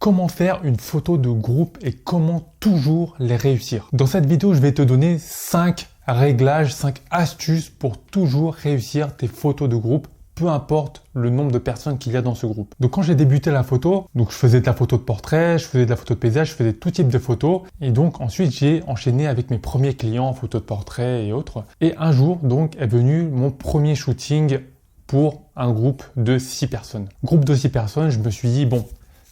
comment faire une photo de groupe et comment toujours les réussir. Dans cette vidéo, je vais te donner 5 réglages, 5 astuces pour toujours réussir tes photos de groupe, peu importe le nombre de personnes qu'il y a dans ce groupe. Donc quand j'ai débuté la photo, donc je faisais de la photo de portrait, je faisais de la photo de paysage, je faisais tout type de photos. Et donc ensuite j'ai enchaîné avec mes premiers clients en photo de portrait et autres. Et un jour donc est venu mon premier shooting pour un groupe de 6 personnes. Groupe de 6 personnes, je me suis dit bon,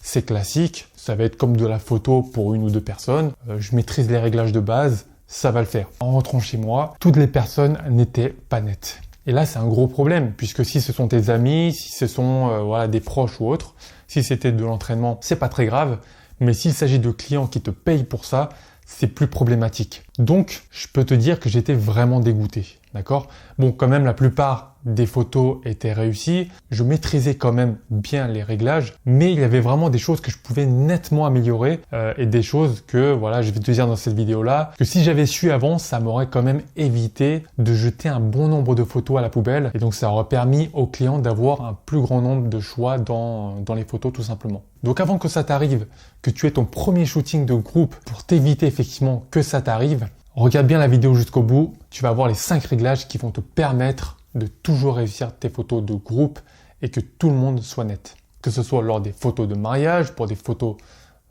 c'est classique, ça va être comme de la photo pour 1 ou 2 personnes. Je maîtrise les réglages de base, ça va le faire. En rentrant chez moi, toutes les personnes n'étaient pas nettes. Et là, c'est un gros problème, puisque si ce sont tes amis, si ce sont des proches ou autres, si c'était de l'entraînement, c'est pas très grave. Mais s'il s'agit de clients qui te payent pour ça, c'est plus problématique. Donc, je peux te dire que j'étais vraiment dégoûté. D'accord ? Bon, quand même, la plupart des photos étaient réussies. Je maîtrisais quand même bien les réglages, mais il y avait vraiment des choses que je pouvais nettement améliorer et des choses que, voilà, je vais te dire dans cette vidéo-là, que si j'avais su avant, ça m'aurait quand même évité de jeter un bon nombre de photos à la poubelle. Et donc, ça aurait permis aux clients d'avoir un plus grand nombre de choix dans les photos, tout simplement. Donc, avant que ça t'arrive, que tu aies ton premier shooting de groupe pour t'éviter effectivement que ça t'arrive, regarde bien la vidéo jusqu'au bout. Tu vas voir les 5 réglages qui vont te permettre de toujours réussir tes photos de groupe et que tout le monde soit net. Que ce soit lors des photos de mariage, pour des photos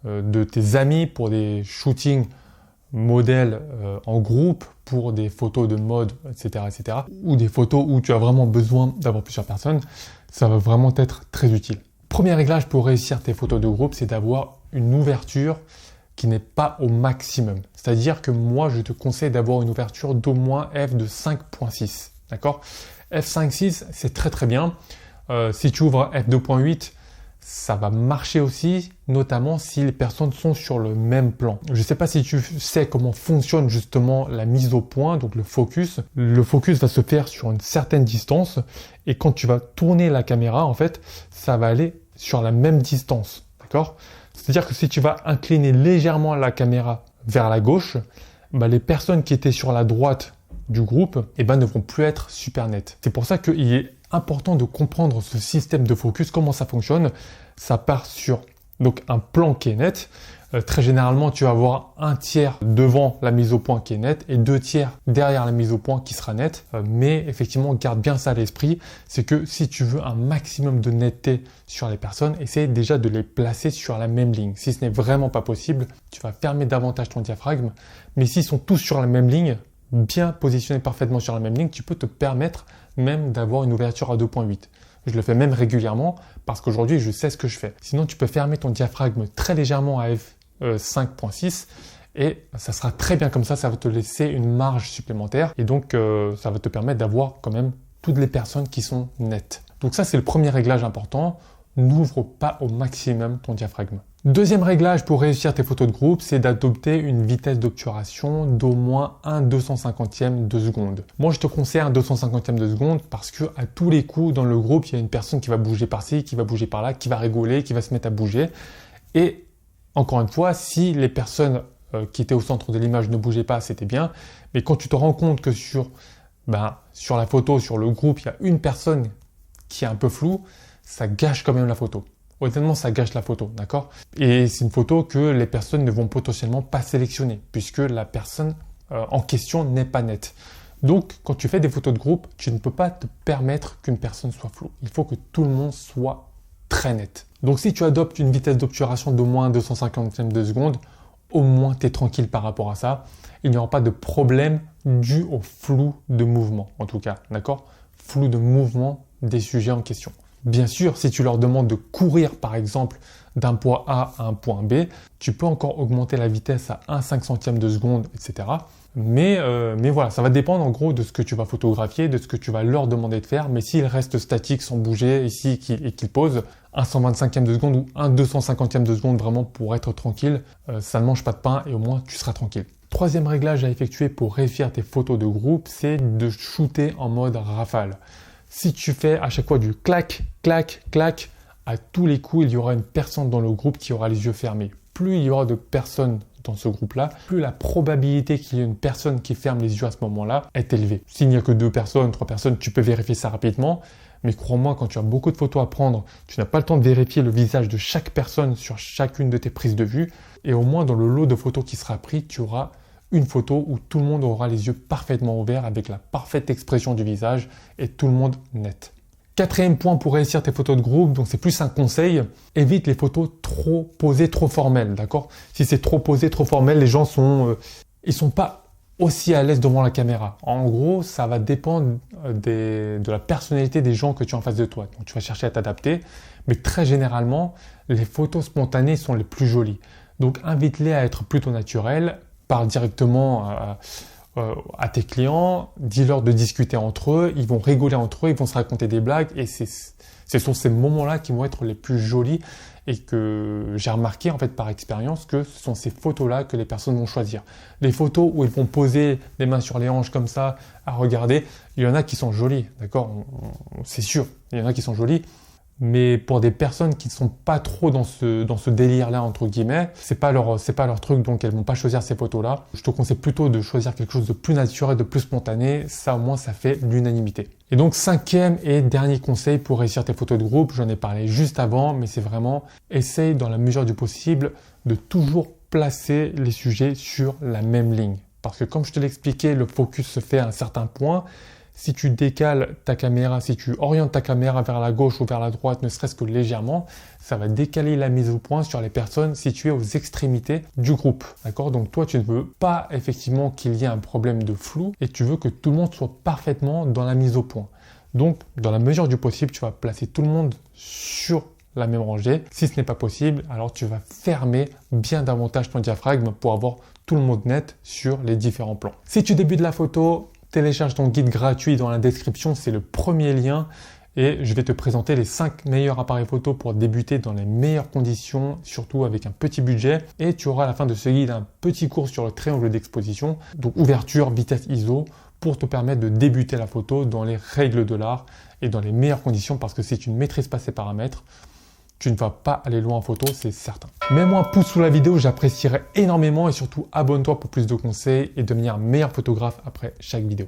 de tes amis, pour des shootings modèles en groupe, pour des photos de mode, etc., etc. Ou des photos où tu as vraiment besoin d'avoir plusieurs personnes, ça va vraiment être très utile. Premier réglage pour réussir tes photos de groupe, c'est d'avoir une ouverture qui n'est pas au maximum. C'est-à-dire que moi, je te conseille d'avoir une ouverture d'au moins f de 5.6. D'accord ? f5.6, c'est très très bien. Si tu ouvres f2.8, ça va marcher aussi, notamment si les personnes sont sur le même plan. Je ne sais pas si tu sais comment fonctionne justement la mise au point, donc le focus. Le focus va se faire sur une certaine distance et quand tu vas tourner la caméra, en fait, ça va aller sur la même distance. D'accord ? C'est-à-dire que si tu vas incliner légèrement la caméra vers la gauche, les personnes qui étaient sur la droite du groupe ne vont plus être super nettes. C'est pour ça qu'il est important de comprendre ce système de focus, comment ça fonctionne. Ça part sur donc un plan qui est net. Très généralement, tu vas avoir 1/3 devant la mise au point qui est nette et 2/3 derrière la mise au point qui sera nette. Mais effectivement, garde bien ça à l'esprit. C'est que si tu veux un maximum de netteté sur les personnes, essaye déjà de les placer sur la même ligne. Si ce n'est vraiment pas possible, tu vas fermer davantage ton diaphragme. Mais s'ils sont tous sur la même ligne, bien positionnés parfaitement sur la même ligne, tu peux te permettre même d'avoir une ouverture à 2.8. Je le fais même régulièrement parce qu'aujourd'hui, je sais ce que je fais. Sinon, tu peux fermer ton diaphragme très légèrement à f5.6 et ça sera très bien comme ça va te laisser une marge supplémentaire et donc ça va te permettre d'avoir quand même toutes les personnes qui sont nettes. Donc ça, c'est le premier réglage important. N'ouvre pas au maximum ton diaphragme. Deuxième réglage pour réussir tes photos de groupe, c'est d'adopter une vitesse d'obturation d'au moins 1/250e de seconde. Moi, je te conseille un 250e de seconde parce que à tous les coups, dans le groupe, il y a une personne qui va bouger par-ci, qui va bouger par-là, qui va rigoler, qui va se mettre à bouger. Et encore une fois, si les personnes qui étaient au centre de l'image ne bougeaient pas, c'était bien. Mais quand tu te rends compte que sur la photo, sur le groupe, il y a une personne qui est un peu floue, ça gâche quand même la photo. Honnêtement, ça gâche la photo, d'accord ? Et c'est une photo que les personnes ne vont potentiellement pas sélectionner puisque la personne en question n'est pas nette. Donc, quand tu fais des photos de groupe, tu ne peux pas te permettre qu'une personne soit floue. Il faut que tout le monde soit très net. Donc, si tu adoptes une vitesse d'obturation d'au moins 250e de seconde, au moins tu es tranquille par rapport à ça. Il n'y aura pas de problème dû au flou de mouvement, en tout cas, d'accord ? Flou de mouvement des sujets en question. Bien sûr, si tu leur demandes de courir, par exemple, d'un point A à un point B, tu peux encore augmenter la vitesse à 1/500e de seconde, etc. Mais voilà, ça va dépendre en gros de ce que tu vas photographier, de ce que tu vas leur demander de faire. Mais s'ils restent statiques sans bouger ici et qu'ils posent, 1/125e de seconde ou 1/250e de seconde vraiment pour être tranquille, ça ne mange pas de pain et au moins tu seras tranquille. Troisième réglage à effectuer pour réussir tes photos de groupe, c'est de shooter en mode rafale. Si tu fais à chaque fois du clac, clac, clac, à tous les coups, il y aura une personne dans le groupe qui aura les yeux fermés. plus il y aura de personnes dans ce groupe-là, plus la probabilité qu'il y ait une personne qui ferme les yeux à ce moment-là est élevée. S'il n'y a que 2 personnes, 3 personnes, tu peux vérifier ça rapidement. Mais crois-moi, quand tu as beaucoup de photos à prendre, tu n'as pas le temps de vérifier le visage de chaque personne sur chacune de tes prises de vue. Et au moins, dans le lot de photos qui sera pris, tu auras une photo où tout le monde aura les yeux parfaitement ouverts avec la parfaite expression du visage et tout le monde net. 4e point pour réussir tes photos de groupe, donc c'est plus un conseil, évite les photos trop posées, trop formelles, d'accord? Si c'est trop posé, trop formel, les gens ils sont pas aussi à l'aise devant la caméra. En gros, ça va dépendre de la personnalité des gens que tu as en face de toi. Donc tu vas chercher à t'adapter, mais très généralement, les photos spontanées sont les plus jolies. Donc invite-les à être plutôt naturelles, parle directement à tes clients, dis-leur de discuter entre eux, ils vont rigoler entre eux, ils vont se raconter des blagues et c'est sur ces moments-là qui vont être les plus jolis et que j'ai remarqué en fait par expérience que ce sont ces photos-là que les personnes vont choisir. Les photos où ils vont poser les mains sur les hanches comme ça à regarder, il y en a qui sont jolies, d'accord, c'est sûr, il y en a qui sont jolies. Mais pour des personnes qui ne sont pas trop dans ce délire-là, entre guillemets, c'est pas leur truc, donc elles vont pas choisir ces photos-là. Je te conseille plutôt de choisir quelque chose de plus naturel, de plus spontané. Ça, au moins, ça fait l'unanimité. Et donc, 5e et dernier conseil pour réussir tes photos de groupe, j'en ai parlé juste avant, mais c'est vraiment, essaye dans la mesure du possible de toujours placer les sujets sur la même ligne. Parce que comme je te l'ai expliqué, le focus se fait à un certain point. Si tu décales ta caméra, si tu orientes ta caméra vers la gauche ou vers la droite, ne serait-ce que légèrement, ça va décaler la mise au point sur les personnes situées aux extrémités du groupe. D'accord? Donc toi, tu ne veux pas effectivement qu'il y ait un problème de flou et tu veux que tout le monde soit parfaitement dans la mise au point. Donc, dans la mesure du possible, tu vas placer tout le monde sur la même rangée. Si ce n'est pas possible, alors tu vas fermer bien davantage ton diaphragme pour avoir tout le monde net sur les différents plans. Si tu débutes la photo, télécharge ton guide gratuit dans la description, c'est le premier lien et je vais te présenter les 5 meilleurs appareils photo pour débuter dans les meilleures conditions, surtout avec un petit budget. Et tu auras à la fin de ce guide un petit cours sur le triangle d'exposition, donc ouverture, vitesse ISO, pour te permettre de débuter la photo dans les règles de l'art et dans les meilleures conditions parce que si tu ne maîtrises pas ces paramètres, tu ne vas pas aller loin en photo, c'est certain. Mets-moi un pouce sous la vidéo, j'apprécierais énormément et surtout abonne-toi pour plus de conseils et devenir un meilleur photographe après chaque vidéo.